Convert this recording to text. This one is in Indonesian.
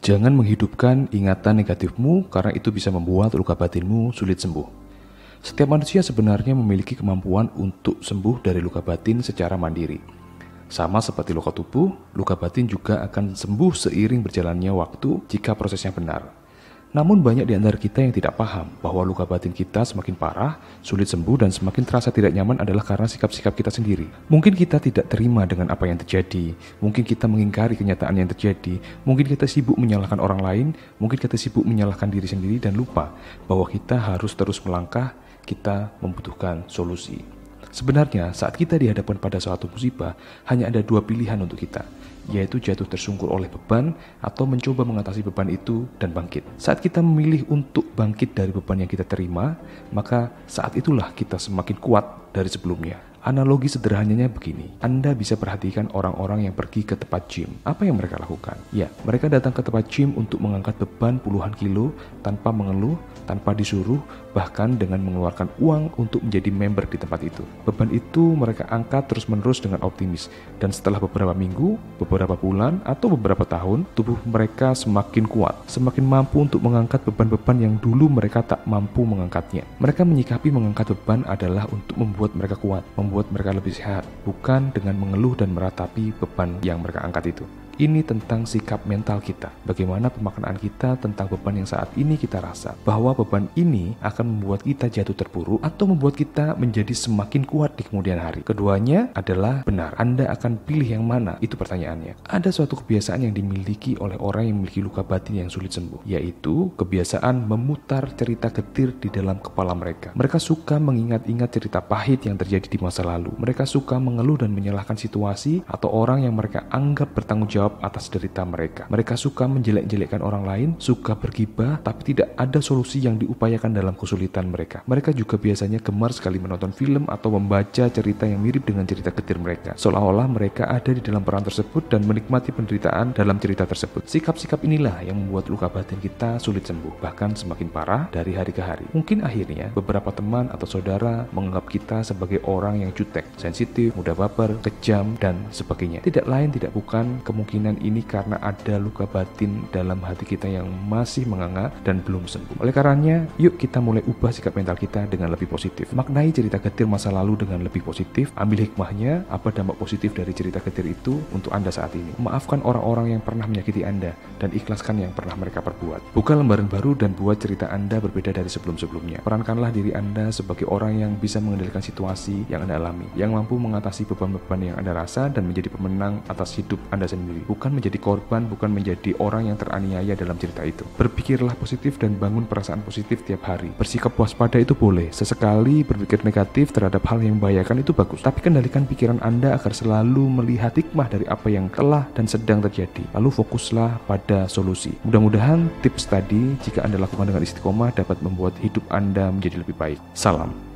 Jangan menghidupkan ingatan negatifmu karena itu bisa membuat luka batinmu sulit sembuh. Setiap manusia sebenarnya memiliki kemampuan untuk sembuh dari luka batin secara mandiri. Sama seperti luka tubuh, luka batin juga akan sembuh seiring berjalannya waktu jika prosesnya benar. Namun banyak di antara kita yang tidak paham bahwa luka batin kita semakin parah, sulit sembuh dan semakin terasa tidak nyaman adalah karena sikap-sikap kita sendiri. Mungkin kita tidak terima dengan apa yang terjadi, mungkin kita mengingkari kenyataan yang terjadi, mungkin kita sibuk menyalahkan orang lain, mungkin kita sibuk menyalahkan diri sendiri dan lupa bahwa kita harus terus melangkah, kita membutuhkan solusi. Sebenarnya saat kita dihadapkan pada suatu musibah, hanya ada dua pilihan untuk kita, yaitu jatuh tersungkur oleh beban atau mencoba mengatasi beban itu dan bangkit. Saat kita memilih untuk bangkit dari beban yang kita terima, maka saat itulah kita semakin kuat dari sebelumnya. Analogi sederhananya begini, Anda bisa perhatikan orang-orang yang pergi ke tempat gym. Apa yang mereka lakukan? Ya, mereka datang ke tempat gym untuk mengangkat beban puluhan kilo tanpa mengeluh, tanpa disuruh, bahkan dengan mengeluarkan uang untuk menjadi member di tempat itu. Beban itu mereka angkat terus-menerus dengan optimis, dan setelah beberapa minggu, beberapa bulan, atau beberapa tahun, tubuh mereka semakin kuat, semakin mampu untuk mengangkat beban-beban yang dulu mereka tak mampu mengangkatnya. Mereka menyikapi mengangkat beban adalah untuk membuat mereka kuat, membuat mereka lebih sehat, bukan dengan mengeluh dan meratapi beban yang mereka angkat itu. Ini tentang sikap mental kita, bagaimana pemaknaan kita tentang beban yang saat ini kita rasa, bahwa beban ini akan membuat kita jatuh terpuruk atau membuat kita menjadi semakin kuat di kemudian hari. Keduanya adalah benar. Anda akan pilih yang mana? Itu pertanyaannya. Ada suatu kebiasaan yang dimiliki oleh orang yang memiliki luka batin yang sulit sembuh, yaitu kebiasaan memutar cerita getir di dalam kepala mereka. Mereka suka mengingat-ingat cerita pahit yang terjadi di masa lalu. Mereka suka mengeluh dan menyalahkan situasi atau orang yang mereka anggap bertanggung jawab atas derita mereka. Mereka suka menjelek-jelekkan orang lain, suka bergibah, tapi tidak ada solusi yang diupayakan dalam kesulitan mereka. Mereka juga biasanya gemar sekali menonton film atau membaca cerita yang mirip dengan cerita getir mereka, seolah-olah mereka ada di dalam peran tersebut dan menikmati penderitaan dalam cerita tersebut. Sikap-sikap inilah yang membuat luka batin kita sulit sembuh, bahkan semakin parah dari hari ke hari. Mungkin akhirnya beberapa teman atau saudara menganggap kita sebagai orang yang jutek, sensitif, mudah baper, kejam, dan sebagainya. Tidak lain tidak bukan kemungkinan ini karena ada luka batin dalam hati kita yang masih menganga dan belum sembuh. Oleh karenanya, yuk kita mulai ubah sikap mental kita dengan lebih positif. Maknai cerita getir masa lalu dengan lebih positif. Ambil hikmahnya, apa dampak positif dari cerita getir itu untuk Anda saat ini. Maafkan orang-orang yang pernah menyakiti Anda dan ikhlaskan yang pernah mereka perbuat. Buka lembaran baru dan buat cerita Anda berbeda dari sebelum-sebelumnya. Perankanlah diri Anda sebagai orang yang bisa mengendalikan situasi yang Anda alami, yang mampu mengatasi beban-beban yang Anda rasa dan menjadi pemenang atas hidup Anda sendiri. Bukan menjadi korban, bukan menjadi orang yang teraniaya dalam cerita itu. Berpikirlah positif dan bangun perasaan positif tiap hari. Bersikap waspada itu boleh. Sesekali berpikir negatif terhadap hal yang membahayakan itu bagus. Tapi kendalikan pikiran Anda agar selalu melihat hikmah dari apa yang telah dan sedang terjadi. Lalu fokuslah pada solusi. Mudah-mudahan tips tadi jika Anda lakukan dengan istiqomah dapat membuat hidup Anda menjadi lebih baik. Salam.